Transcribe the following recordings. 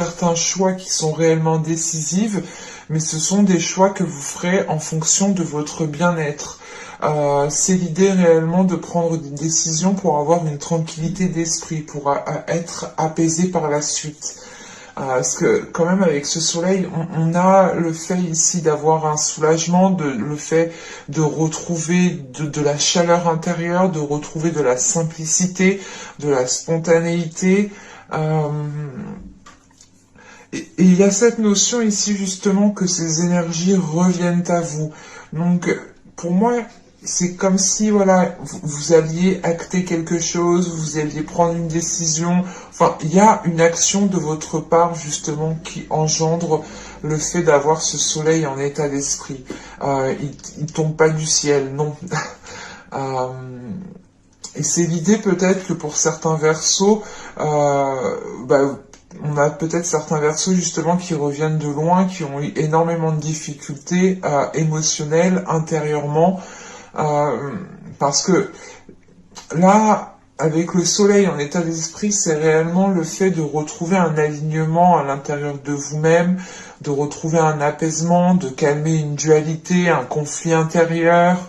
certains choix qui sont réellement décisifs, mais ce sont des choix que vous ferez en fonction de votre bien-être. C'est l'idée réellement de prendre des décisions pour avoir une tranquillité d'esprit, pour être apaisé par la suite. Parce que quand même avec ce soleil, on a le fait ici d'avoir un soulagement, le fait de retrouver de la chaleur intérieure, de retrouver de la simplicité, de la spontanéité. Et il y a cette notion ici justement que ces énergies reviennent à vous. Donc pour moi, c'est comme si voilà, vous alliez acter quelque chose, vous alliez prendre une décision. Enfin, il y a une action de votre part justement qui engendre le fait d'avoir ce soleil en état d'esprit. Il tombe pas du ciel, non. Euh, et c'est l'idée peut-être que pour certains versos, on a peut-être certains versos justement qui reviennent de loin, qui ont eu énormément de difficultés émotionnelles intérieurement, parce que là, avec le soleil en état d'esprit, c'est réellement le fait de retrouver un alignement à l'intérieur de vous-même, de retrouver un apaisement, de calmer une dualité, un conflit intérieur.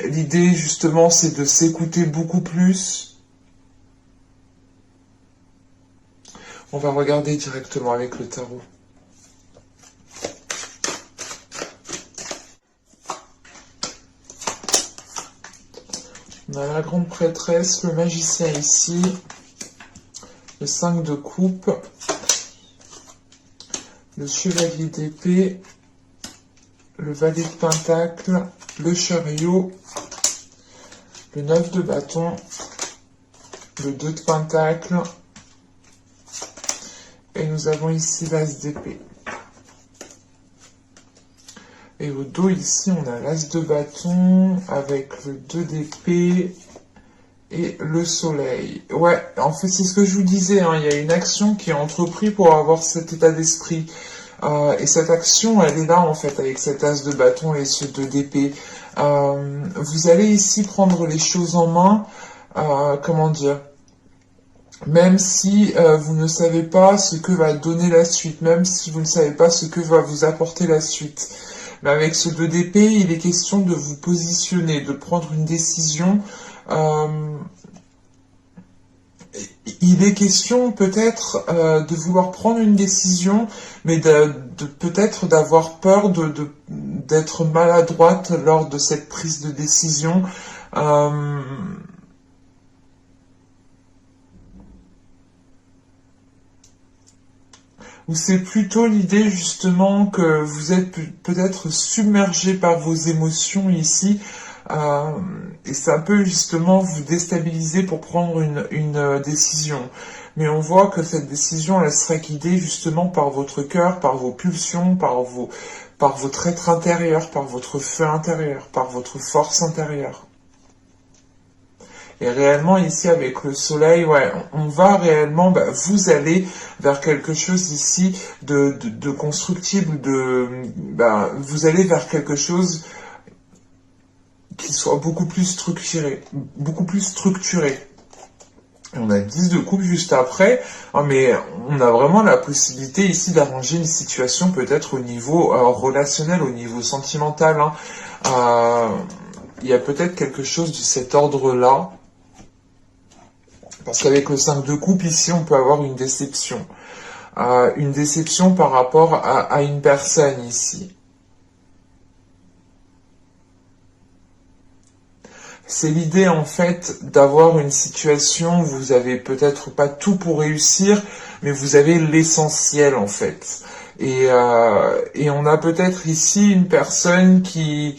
L'idée justement, c'est de s'écouter beaucoup plus. On va regarder directement avec le tarot. On a la grande prêtresse, le magicien ici, le 5 de coupe, le chevalier d'épée, le valet de pentacle, le chariot, le 9 de bâton, le 2 de pentacle, et nous avons ici l'as d'épée. Et au dos, ici, on a l'as de bâton avec le 2 d'épée et le soleil. Ouais, en fait, c'est ce que je vous disais, hein, il y a une action qui est entreprise pour avoir cet état d'esprit. Et cette action, elle est là, en fait, avec cet as de bâton et ce 2 d'épée. Vous allez ici prendre les choses en main, comment dire, même si vous ne savez pas ce que va donner la suite, même si vous ne savez pas ce que va vous apporter la suite. Mais avec ce 2 d'épée, il est question de vous positionner, de prendre une décision. Il est question peut-être de vouloir prendre une décision, mais de peut-être d'avoir peur d'être maladroite lors de cette prise de décision. Ou c'est plutôt l'idée justement que vous êtes peut-être submergé par vos émotions ici, et ça peut justement vous déstabiliser pour prendre une décision. Mais on voit que cette décision, elle sera guidée justement par votre cœur, par vos pulsions, par votre être intérieur, par votre feu intérieur, par votre force intérieure. Et réellement, ici, avec le soleil, ouais, on va réellement, vous allez vers quelque chose ici de constructible, vous allez vers quelque chose qui soit beaucoup plus structuré, beaucoup plus structuré. Et on a 10 de coupe juste après, hein, mais on a vraiment la possibilité ici d'arranger une situation peut-être au niveau relationnel, au niveau sentimental. Hein. Il y a peut-être quelque chose de cet ordre-là. Parce qu'avec le 5 de coupe, ici, on peut avoir une déception. Une déception par rapport à une personne, ici. C'est l'idée, en fait, d'avoir une situation où vous avez peut-être pas tout pour réussir, mais vous avez l'essentiel, en fait. Et on a peut-être ici une personne qui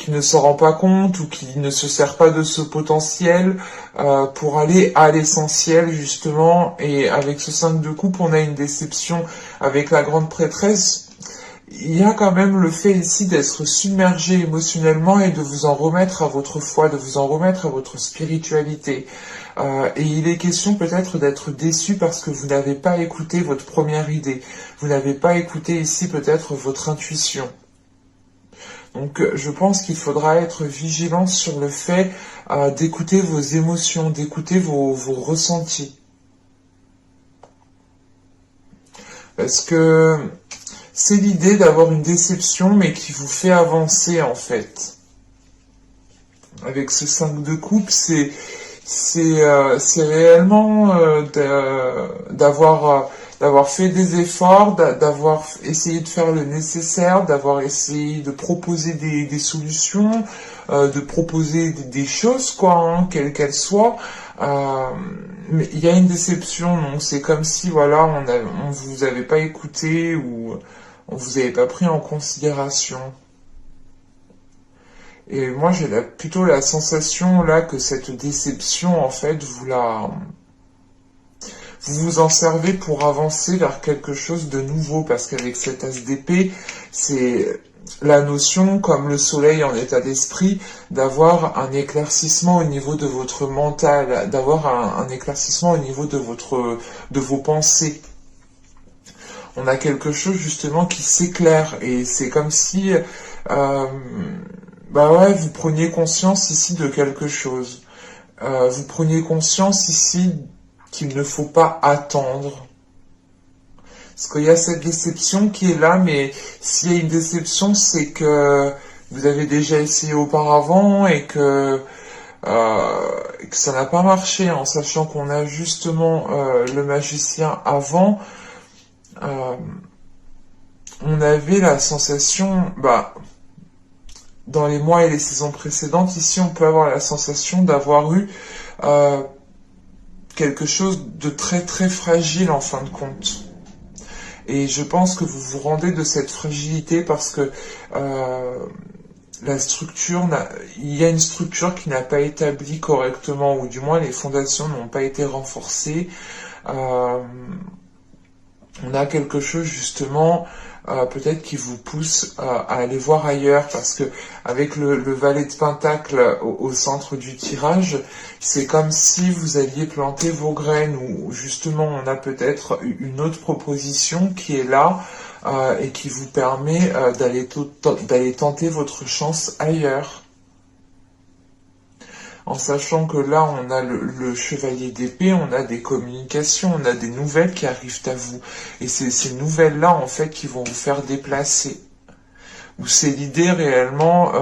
ne s'en rend pas compte ou qui ne se sert pas de ce potentiel pour aller à l'essentiel justement. Et avec ce 5 de coupe, on a une déception avec la grande prêtresse. Il y a quand même le fait ici d'être submergé émotionnellement et de vous en remettre à votre foi, de vous en remettre à votre spiritualité. Et il est question peut-être d'être déçu parce que vous n'avez pas écouté votre première idée. Vous n'avez pas écouté ici peut-être votre intuition. Donc je pense qu'il faudra être vigilant sur le fait d'écouter vos émotions, d'écouter vos ressentis. Parce que c'est l'idée d'avoir une déception, mais qui vous fait avancer, en fait. Avec ce 5 de coupe, c'est réellement d'avoir fait des efforts, d'avoir essayé de faire le nécessaire, d'avoir essayé de proposer des solutions, de proposer des choses, quoi, hein, quelles qu'elles soient. Mais il y a une déception, donc c'est comme si, voilà, on vous avait pas écouté ou on vous avait pas pris en considération. Et moi, j'ai plutôt la sensation là que cette déception, en fait, vous vous en servez pour avancer vers quelque chose de nouveau, parce qu'avec cet as d'épée, c'est la notion, comme le soleil en état d'esprit, d'avoir un éclaircissement au niveau de votre mental, d'avoir un éclaircissement au niveau de vos pensées. On a quelque chose justement qui s'éclaire, et c'est comme si bah ouais, vous preniez conscience ici de quelque chose. Vous preniez conscience ici qu'il ne faut pas attendre. Parce qu'il y a cette déception qui est là, mais s'il y a une déception, c'est que vous avez déjà essayé auparavant et que ça n'a pas marché, en sachant qu'on a justement le magicien avant. euh, on avait la sensation, bah, dans les mois et les saisons précédentes, ici on peut avoir la sensation d'avoir eu euh, quelque chose de très très fragile en fin de compte. Et je pense que vous vous rendez de cette fragilité parce que la structure, il y a une structure qui n'a pas établi correctement, ou du moins les fondations n'ont pas été renforcées. Euh, on a quelque chose justement peut-être qui vous pousse à aller voir ailleurs, parce que avec le valet de pentacle au centre du tirage, c'est comme si vous alliez planter vos graines, ou justement on a peut-être une autre proposition qui est là et qui vous permet d'aller tenter votre chance ailleurs. En sachant que là, on a le chevalier d'épée, on a des communications, on a des nouvelles qui arrivent à vous. Et c'est ces nouvelles-là, en fait, qui vont vous faire déplacer. Ou c'est l'idée réellement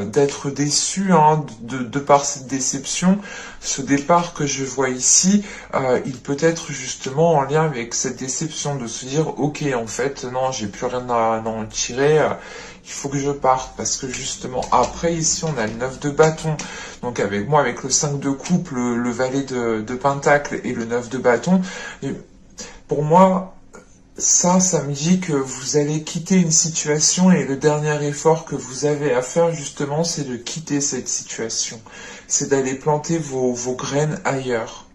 d'être déçu hein, de par cette déception. Ce départ que je vois ici, il peut être justement en lien avec cette déception, de se dire, ok, en fait, non, j'ai plus rien à en tirer, il faut que je parte, parce que justement, après, ici, on a le 9 de bâton, donc avec moi, avec le 5 de coupe, le valet de pentacle et le 9 de bâton, et pour moi, ça me dit que vous allez quitter une situation, et le dernier effort que vous avez à faire justement, c'est de quitter cette situation. C'est d'aller planter vos graines ailleurs.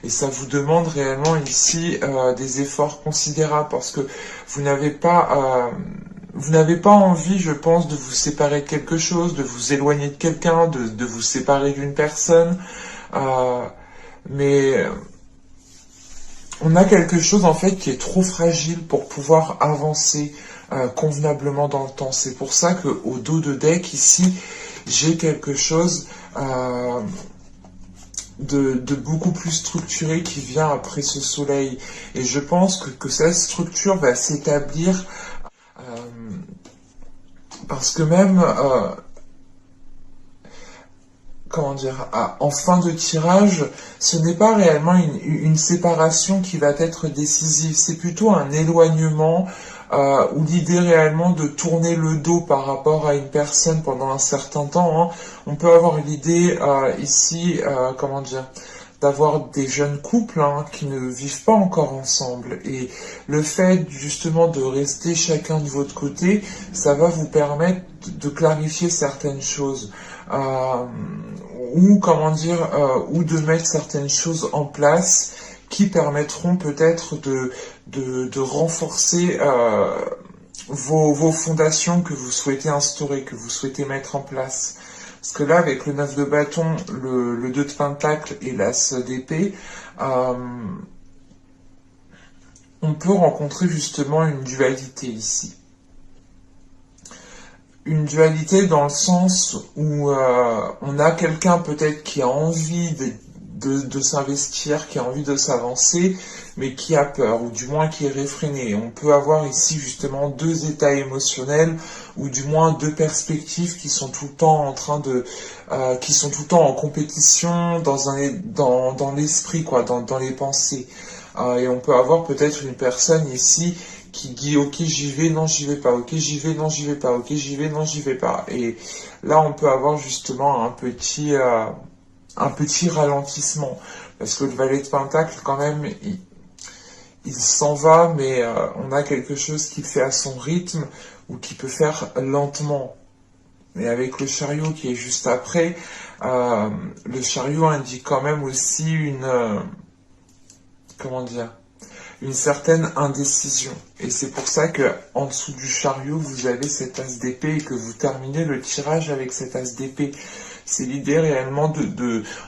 Et ça vous demande réellement ici des efforts considérables, parce que vous n'avez pas... vous n'avez pas envie, je pense, de vous séparer de quelque chose, de vous éloigner de quelqu'un, de vous séparer d'une personne. Mais on a quelque chose en fait qui est trop fragile pour pouvoir avancer convenablement dans le temps. C'est pour ça qu'au dos de deck ici, j'ai quelque chose de beaucoup plus structuré qui vient après ce soleil. Et je pense que cette structure va s'établir parce que même comment dire, en fin de tirage, ce n'est pas réellement une séparation qui va être décisive, c'est plutôt un éloignement ou l'idée réellement de tourner le dos par rapport à une personne pendant un certain temps. Hein. On peut avoir l'idée ici, comment dire, d'avoir des jeunes couples hein, qui ne vivent pas encore ensemble. Et le fait justement de rester chacun de votre côté, ça va vous permettre de clarifier certaines choses. Ou comment dire, ou de mettre certaines choses en place qui permettront peut-être de renforcer vos fondations que vous souhaitez instaurer, que vous souhaitez mettre en place. Parce que là, avec le 9 de bâton, le 2 de pentacle et l'as d'épée, on peut rencontrer justement une dualité ici. Une dualité dans le sens où on a quelqu'un peut-être qui a envie de s'investir, qui a envie de s'avancer, mais qui a peur, ou du moins qui est réfréné. On peut avoir ici justement deux états émotionnels, ou du moins deux perspectives qui sont tout le temps en train de, qui sont tout le temps en compétition dans l'esprit, quoi, dans les pensées. Et on peut avoir peut-être une personne ici qui dit ok j'y vais, non j'y vais pas, ok j'y vais, non j'y vais pas, ok j'y vais, non j'y vais pas. Et là on peut avoir justement un petit ralentissement. Parce que le valet de Pentacle quand même, il s'en va, mais on a quelque chose qui fait à son rythme ou qui peut faire lentement. Et avec le chariot qui est juste après, le chariot indique quand même aussi comment dire, une certaine indécision. Et c'est pour ça que en dessous du chariot, vous avez cet as d'épée et que vous terminez le tirage avec cet as d'épée. C'est l'idée réellement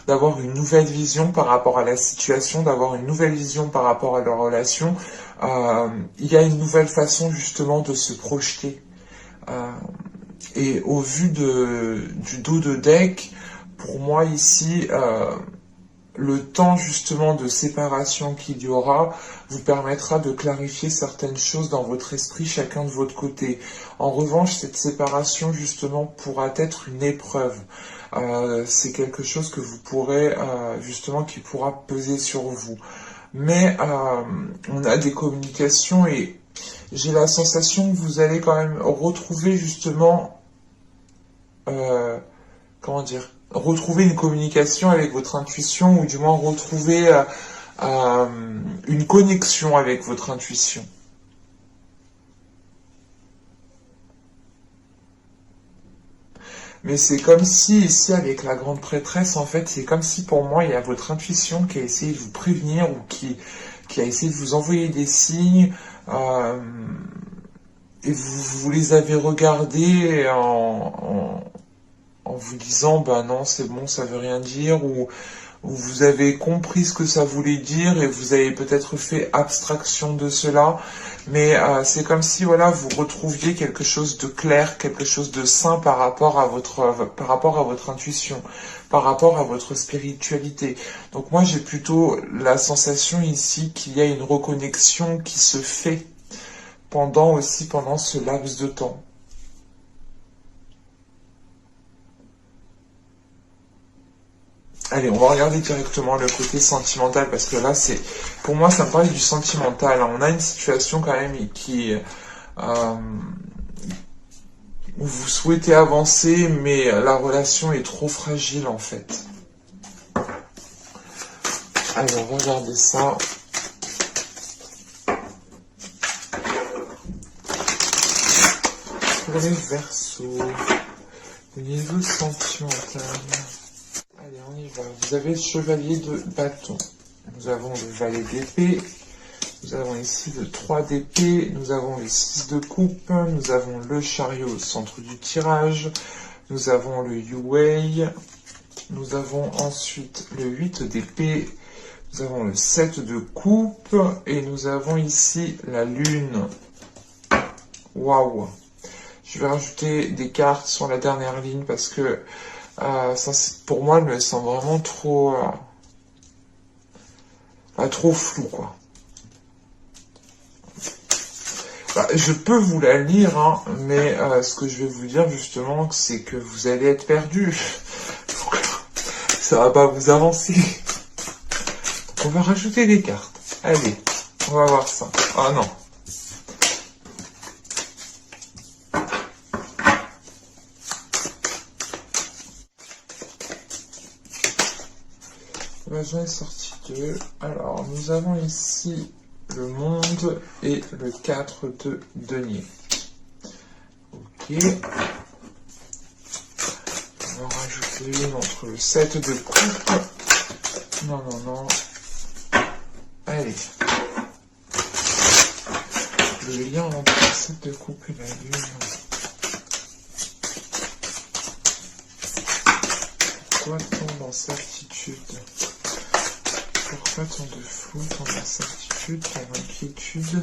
d'avoir une nouvelle vision par rapport à la situation, d'avoir une nouvelle vision par rapport à leur relation. Il y a une nouvelle façon justement de se projeter. Et au vu du dos de deck, pour moi ici, le temps justement de séparation qu'il y aura vous permettra de clarifier certaines choses dans votre esprit, chacun de votre côté. En revanche, cette séparation justement pourra être une épreuve. C'est quelque chose que vous pourrez justement qui pourra peser sur vous. Mais on a des communications et j'ai la sensation que vous allez quand même retrouver justement comment dire, retrouver une communication avec votre intuition ou du moins retrouver une connexion avec votre intuition. Mais c'est comme si, ici, avec la grande prêtresse, en fait, c'est comme si, pour moi, il y a votre intuition qui a essayé de vous prévenir ou qui a essayé de vous envoyer des signes, et vous les avez regardés en vous disant, bah non, c'est bon, ça veut rien dire, ou vous avez compris ce que ça voulait dire et vous avez peut-être fait abstraction de cela, mais c'est comme si voilà vous retrouviez quelque chose de clair, quelque chose de sain par rapport à votre intuition, par rapport à votre spiritualité. Donc moi j'ai plutôt la sensation ici qu'il y a une reconnexion qui se fait pendant ce laps de temps. Allez, on va regarder directement le côté sentimental parce que là, pour moi, ça me parle du sentimental. On a une situation quand même où vous souhaitez avancer, mais la relation est trop fragile en fait. Allez, on va regarder ça. Pour les Verseaux, au niveau sentimental. Allez, on y va. Vous avez le chevalier de bâton. Nous avons le valet d'épée. Nous avons ici le 3 d'épée. Nous avons le 6 de coupe. Nous avons le chariot au centre du tirage. Nous avons le Yue. Nous avons ensuite le 8 d'épée. Nous avons le 7 de coupe. Et nous avons ici la lune. Waouh! Je vais rajouter des cartes sur la dernière ligne parce que ça, pour moi, elle me semble vraiment trop flou, quoi. Je peux vous la lire, hein, mais ce que je vais vous dire, justement, c'est que vous allez être perdu. Ça va pas vous avancer. Donc, on va rajouter des cartes. Allez, on va voir ça. Ah non. J'en ai sorti deux. Alors, nous avons ici le monde et le 4 de denier. Ok. On va rajouter une entre le 7 de coupe. Non, non, non. Allez. Le lien entre le 7 de coupe et la lune. Pourquoi tant d'incertitude? Pourquoi tant de flou, tant d'incertitude, tant d'inquiétude?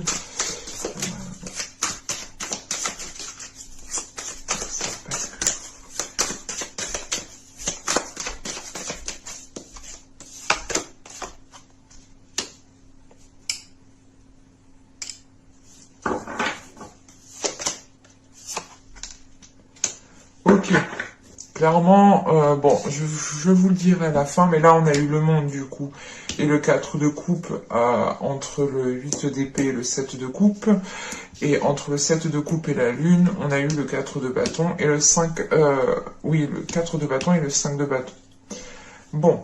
clairement, bon, je vous le dirai à la fin, mais là on a eu le monde du coup, et le 4 de coupe entre le 8 d'épée et le 7 de coupe, et entre le 7 de coupe et la lune, on a eu le 4 de bâton et le 5, oui, le 4 de bâton et le 5 de bâton. Bon,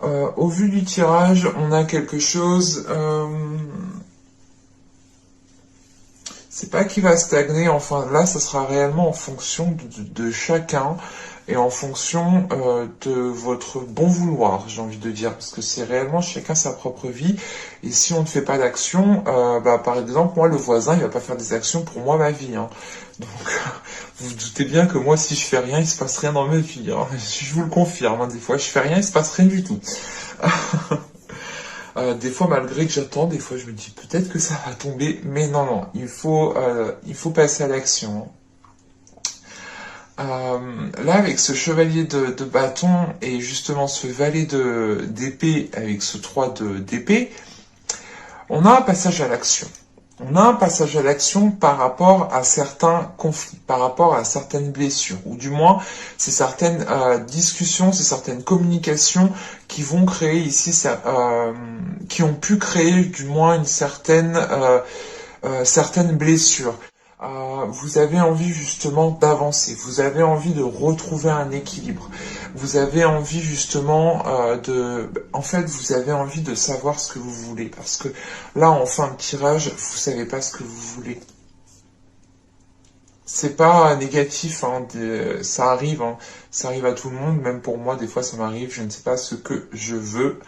au vu du tirage, on a quelque chose... c'est pas qu'il va stagner, enfin là, ça sera réellement en fonction de chacun et en fonction de votre bon vouloir, j'ai envie de dire, parce que c'est réellement chacun sa propre vie. Et si on ne fait pas d'action, par exemple, moi, le voisin, il va pas faire des actions pour moi, ma vie. Hein. Donc, vous vous doutez bien que moi, si je fais rien, il se passe rien dans ma vie. Hein. Je vous le confirme, hein, des fois, je fais rien, il se passe rien du tout. Des fois, malgré que j'attends, des fois, je me dis peut-être que ça va tomber, mais non, non, il faut passer à l'action. Là, avec ce chevalier de bâton et justement ce valet d'épée avec ce 3 d'épée, on a un passage à l'action. On a un passage à l'action par rapport à certains conflits, par rapport à certaines blessures, ou du moins, c'est certaines discussions, c'est certaines communications qui vont créer ici, qui ont pu créer du moins une certaine blessure. Vous avez envie justement d'avancer, vous avez envie de retrouver un équilibre, vous avez envie justement en fait, vous avez envie de savoir ce que vous voulez, parce que là, en fin de tirage, vous savez pas ce que vous voulez. C'est pas négatif, hein, ça arrive, hein, ça arrive à tout le monde, même pour moi, des fois ça m'arrive, je ne sais pas ce que je veux,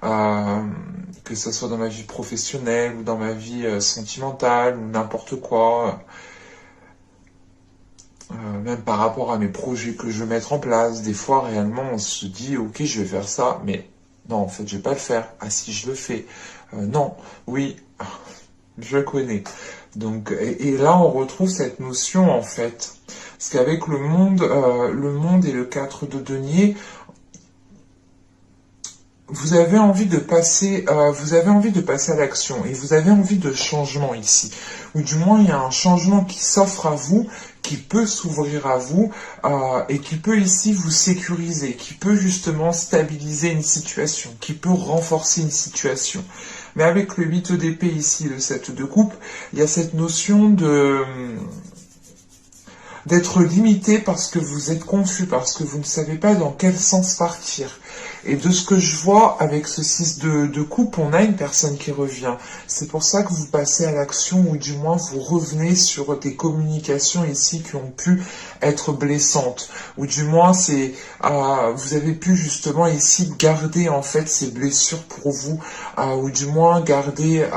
que ce soit dans ma vie professionnelle ou dans ma vie sentimentale ou n'importe quoi. Même par rapport à mes projets que je veux mettre en place, des fois réellement on se dit ok je vais faire ça, mais non en fait je vais pas le faire. Ah si je le fais, non, oui, je connais. Donc et là on retrouve cette notion en fait, parce qu'avec le monde et le 4 de denier, vous avez envie de passer à l'action et vous avez envie de changement ici, ou du moins il y a un changement qui s'offre à vous, qui peut s'ouvrir à vous et qui peut ici vous sécuriser, qui peut justement stabiliser une situation, qui peut renforcer une situation. Mais avec le 8 d'épée ici, le 7 de coupe, il y a cette notion d'être limité parce que vous êtes confus, parce que vous ne savez pas dans quel sens partir. Et de ce que je vois avec ce 6 de coupe, on a une personne qui revient. C'est pour ça que vous passez à l'action, ou du moins vous revenez sur des communications ici qui ont pu être blessantes. Ou du moins vous avez pu justement ici garder en fait ces blessures pour vous, ou du moins garder...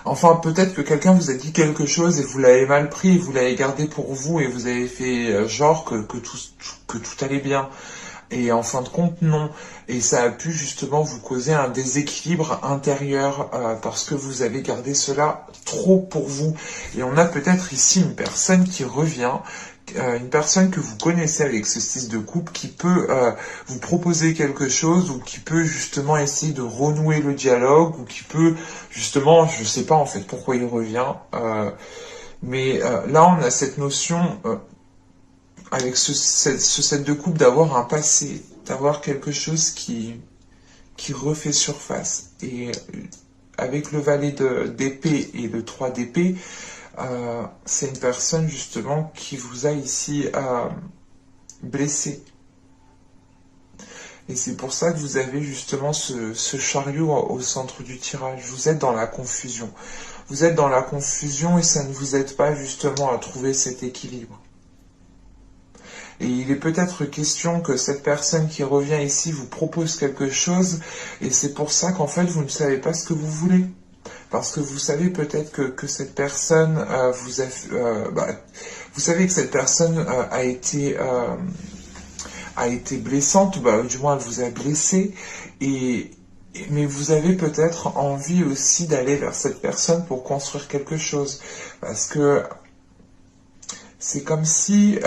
Enfin, peut-être que quelqu'un vous a dit quelque chose et vous l'avez mal pris, et vous l'avez gardé pour vous et vous avez fait genre que tout allait bien. Et en fin de compte, non. Et ça a pu justement vous causer un déséquilibre intérieur parce que vous avez gardé cela trop pour vous. Et on a peut-être ici une personne qui revient, une personne que vous connaissez avec ce 6 de coupe qui peut vous proposer quelque chose, ou qui peut justement essayer de renouer le dialogue, ou qui peut justement, je sais pas en fait pourquoi il revient, mais là on a cette notion avec ce 7 de coupe d'avoir un passé, d'avoir quelque chose qui refait surface. Et avec le valet d'épée et le 3 d'épée, c'est une personne justement qui vous a ici blessé. Et c'est pour ça que vous avez justement ce chariot au centre du tirage. Vous êtes dans la confusion. Vous êtes dans la confusion et ça ne vous aide pas justement à trouver cet équilibre. Et il est peut-être question que cette personne qui revient ici vous propose quelque chose, et c'est pour ça qu'en fait vous ne savez pas ce que vous voulez. Parce que vous savez peut-être que cette personne vous savez que cette personne a été blessante, du moins elle vous a blessé, mais vous avez peut-être envie aussi d'aller vers cette personne pour construire quelque chose. Parce que c'est comme si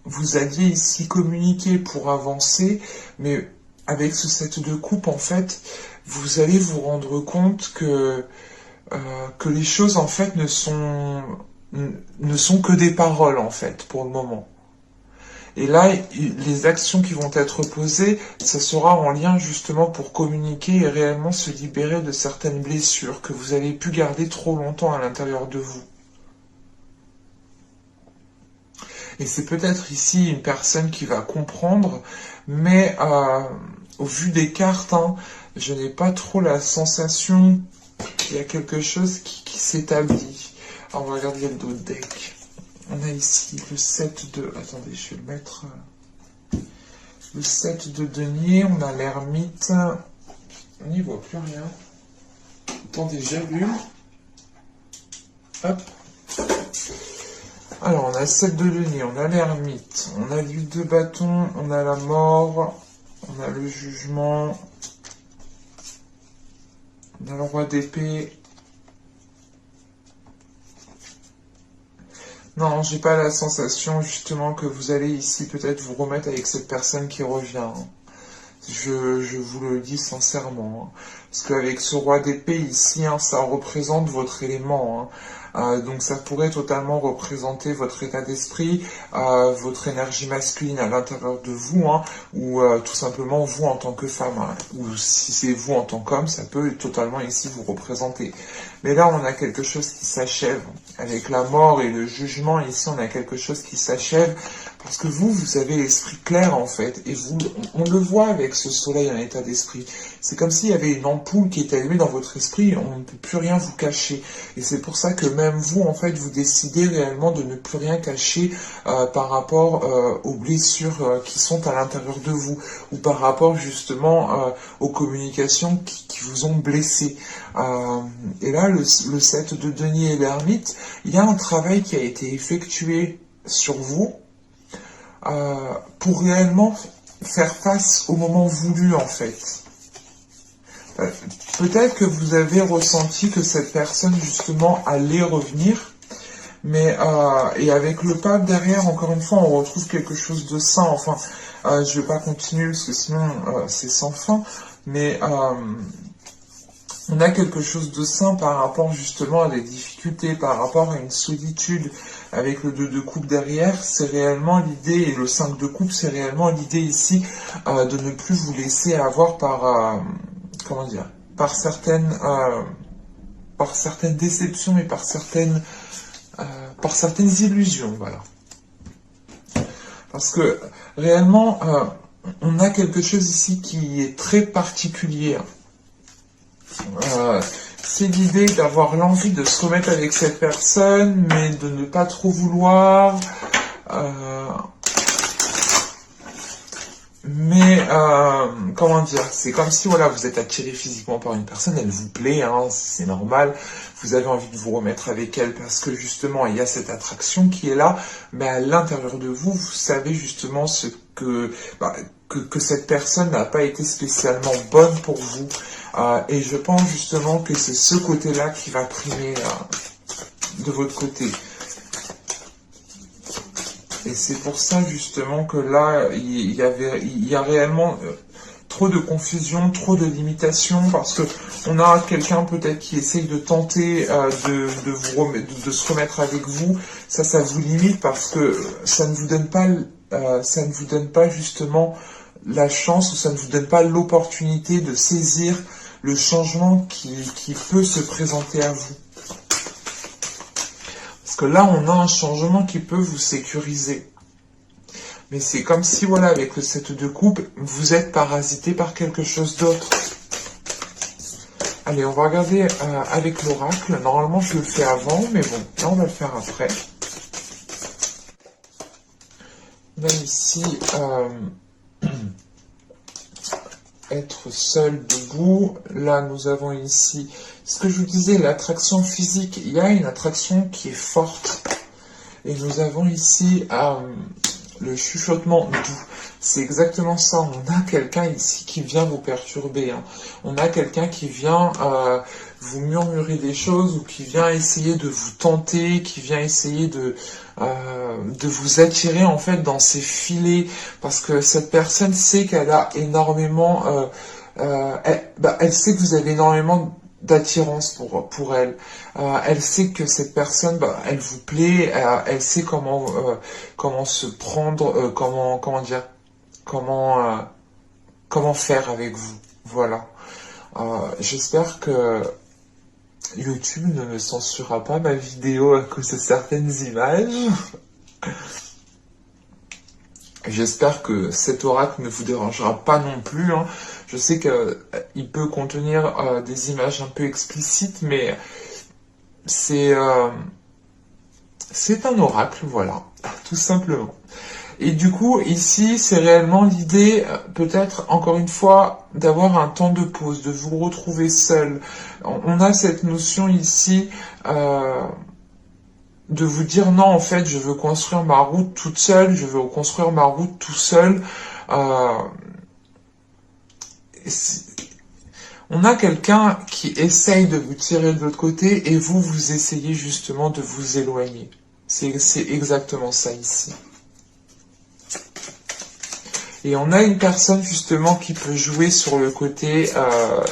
vous alliez ici communiquer pour avancer, mais avec ce 7 de coupe, en fait, vous allez vous rendre compte que les choses, en fait, ne sont ne sont que des paroles en fait pour le moment. Et là, les actions qui vont être posées, ça sera en lien justement pour communiquer et réellement se libérer de certaines blessures que vous avez pu garder trop longtemps à l'intérieur de vous. Et c'est peut-être ici une personne qui va comprendre, mais au vu des cartes, hein, je n'ai pas trop la sensation qu'il y a quelque chose qui s'établit. Alors on va regarder le dos de deck. On a ici le 7 de... Attendez, je vais le mettre... Le 7 de denier, on a l'ermite. On n'y voit plus rien. Attendez, j'allume. Hop. Alors, on a le 7 de denier, on a l'ermite, on a l'huile de bâton, on a la mort, on a le jugement, on a le roi d'épée. Non, j'ai pas la sensation justement que vous allez ici peut-être vous remettre avec cette personne qui revient. Je vous le dis sincèrement. Parce qu'avec ce roi d'épée ici, hein, ça représente votre élément. Donc ça pourrait totalement représenter votre état d'esprit, votre énergie masculine à l'intérieur de vous, hein, ou tout simplement vous en tant que femme. Hein, ou si c'est vous en tant qu'homme, ça peut totalement ici vous représenter. Mais là, on a quelque chose qui s'achève. Avec la mort et le jugement, ici, on a quelque chose qui s'achève. Parce que vous avez l'esprit clair, en fait. Et vous, on le voit avec ce soleil en état d'esprit. C'est comme s'il y avait une ampoule qui est allumée dans votre esprit. On ne peut plus rien vous cacher. Et c'est pour ça que même vous, en fait, vous décidez réellement de ne plus rien cacher par rapport aux blessures qui sont à l'intérieur de vous. Ou par rapport, justement, aux communications qui vous ont blessé. Et là, le 7 de denier et l'ermite, il y a un travail qui a été effectué sur vous pour réellement faire face au moment voulu, en fait. Peut-être que vous avez ressenti que cette personne, justement, allait revenir, mais et avec le pape derrière, encore une fois, on retrouve quelque chose de sain. Enfin, je vais pas continuer parce que sinon c'est sans fin, mais on a quelque chose de sain par rapport justement à des difficultés, par rapport à une solitude. Avec le 2 de coupe derrière, c'est réellement l'idée, et le 5 de coupe, c'est réellement l'idée ici de ne plus vous laisser avoir par, comment dire, par certaines déceptions et par certaines illusions, voilà. Parce que réellement, on a quelque chose ici qui est très particulier. C'est l'idée d'avoir l'envie de se remettre avec cette personne, mais de ne pas trop vouloir. Comment dire, c'est comme si voilà, vous êtes attiré physiquement par une personne, elle vous plaît, hein, c'est normal, vous avez envie de vous remettre avec elle parce que justement il y a cette attraction qui est là, mais à l'intérieur de vous, vous savez justement ce que, que cette personne n'a pas été spécialement bonne pour vous. Et je pense justement que c'est ce côté-là qui va primer de votre côté. Et c'est pour ça justement que là, il y a réellement trop de confusion, trop de limitations, parce que on a quelqu'un peut-être qui essaye de tenter de se remettre avec vous. Ça vous limite parce que ça ne vous donne pas justement la chance, ou ça ne vous donne pas l'opportunité de saisir le changement qui peut se présenter à vous. Parce que là, on a un changement qui peut vous sécuriser. Mais c'est comme si, voilà, avec le 7 de coupe, vous êtes parasité par quelque chose d'autre. Allez, on va regarder avec l'oracle. Normalement, je le fais avant, mais bon, là, on va le faire après. On a ici... être seul debout. Là, nous avons ici, ce que je vous disais, l'attraction physique. Il y a une attraction qui est forte. Et nous avons ici le chuchotement doux. C'est exactement ça. On a quelqu'un ici qui vient vous perturber. Hein. On a quelqu'un qui vient vous murmurer des choses, ou qui vient essayer de vous tenter, qui vient essayer de vous attirer en fait dans ses filets, parce que cette personne sait qu'elle a énormément, elle sait que vous avez énormément d'attirance pour elle. Elle sait que cette personne, elle vous plaît, elle sait comment se prendre, comment dire, comment faire avec vous. Voilà. J'espère que YouTube ne me censurera pas ma vidéo à cause de certaines images. J'espère que cet oracle ne vous dérangera pas non plus. Hein. Je sais qu'il peut contenir des images un peu explicites, mais c'est un oracle, voilà, tout simplement. Et du coup, ici, c'est réellement l'idée, peut-être, encore une fois, d'avoir un temps de pause, de vous retrouver seul. On a cette notion ici de vous dire non, en fait, je veux construire ma route toute seule, je veux construire ma route tout seul. On a quelqu'un qui essaye de vous tirer de l'autre côté et vous essayez justement de vous éloigner. C'est exactement ça ici. Et on a une personne justement qui peut jouer sur le côté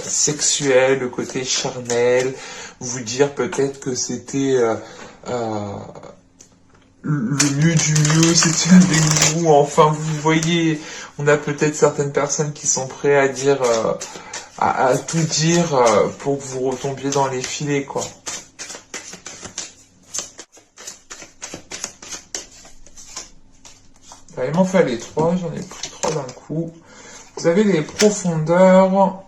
sexuel, le côté charnel, vous dire peut-être que c'était le mieux du mieux, c'était avec vous. Enfin, vous voyez, on a peut-être certaines personnes qui sont prêtes à dire, à tout dire pour que vous retombiez dans les filets, quoi. Il m'en fallait 3, j'en ai pris 3 d'un coup. Vous avez les profondeurs.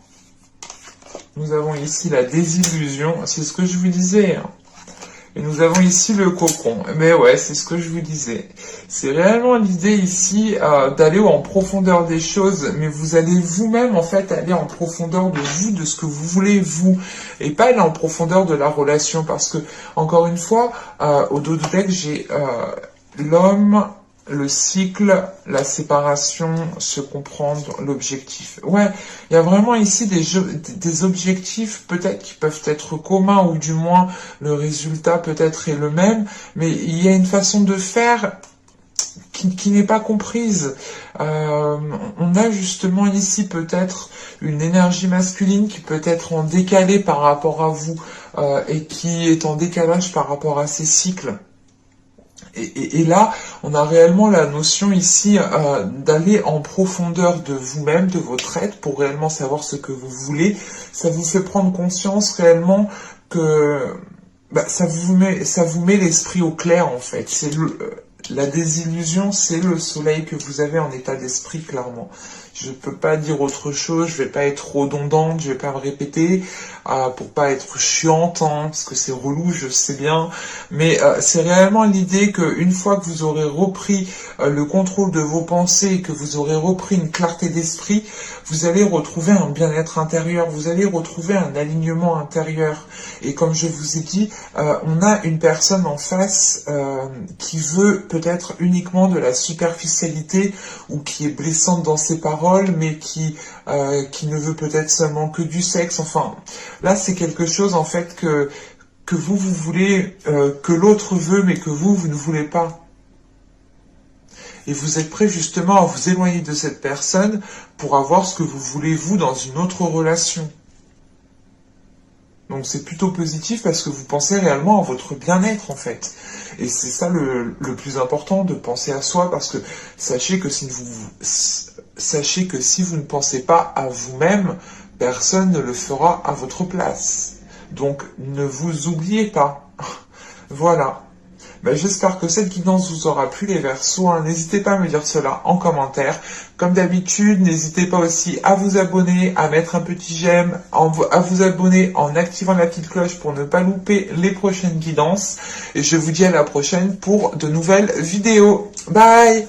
Nous avons ici la désillusion. C'est ce que je vous disais. Hein. Et nous avons ici le cocon. Mais ouais, c'est ce que je vous disais. C'est réellement l'idée ici d'aller en profondeur des choses. Mais vous allez vous-même, en fait, aller en profondeur de vous, de ce que vous voulez, vous. Et pas aller en profondeur de la relation. Parce que, encore une fois, au dos du deck, j'ai l'homme... le cycle, la séparation, se comprendre, l'objectif. Ouais, il y a vraiment ici des objectifs peut-être qui peuvent être communs ou du moins le résultat peut-être est le même, mais il y a une façon de faire qui n'est pas comprise. On a justement ici peut-être une énergie masculine qui peut être en décalé par rapport à vous et qui est en décalage par rapport à ces cycles. Et là, on a réellement la notion ici d'aller en profondeur de vous-même, de votre être, pour réellement savoir ce que vous voulez. Ça vous fait prendre conscience réellement que ça vous met l'esprit au clair, en fait. C'est la désillusion, c'est le soleil que vous avez en état d'esprit, clairement. Je peux pas dire autre chose, je vais pas être redondante, je vais pas me répéter pour pas être chiante, hein, parce que c'est relou, je sais bien. Mais c'est réellement l'idée qu'une fois que vous aurez repris le contrôle de vos pensées et que vous aurez repris une clarté d'esprit, vous allez retrouver un bien-être intérieur, vous allez retrouver un alignement intérieur. Et comme je vous ai dit, on a une personne en face qui veut peut-être uniquement de la superficialité ou qui est blessante dans ses paroles, mais qui ne veut peut-être seulement que du sexe. Enfin, là, c'est quelque chose, en fait, que vous voulez, que l'autre veut, mais que vous ne voulez pas. Et vous êtes prêt, justement, à vous éloigner de cette personne pour avoir ce que vous voulez, vous, dans une autre relation. Donc c'est plutôt positif parce que vous pensez réellement à votre bien-être en fait. Et c'est ça le plus important, de penser à soi, parce que sachez que si vous ne pensez pas à vous-même, personne ne le fera à votre place. Donc ne vous oubliez pas. Voilà. J'espère que cette guidance vous aura plu, les Verseaux. Hein. N'hésitez pas à me dire cela en commentaire. Comme d'habitude, n'hésitez pas aussi à vous abonner, à mettre un petit j'aime, à vous abonner en activant la petite cloche pour ne pas louper les prochaines guidances. Et je vous dis à la prochaine pour de nouvelles vidéos. Bye!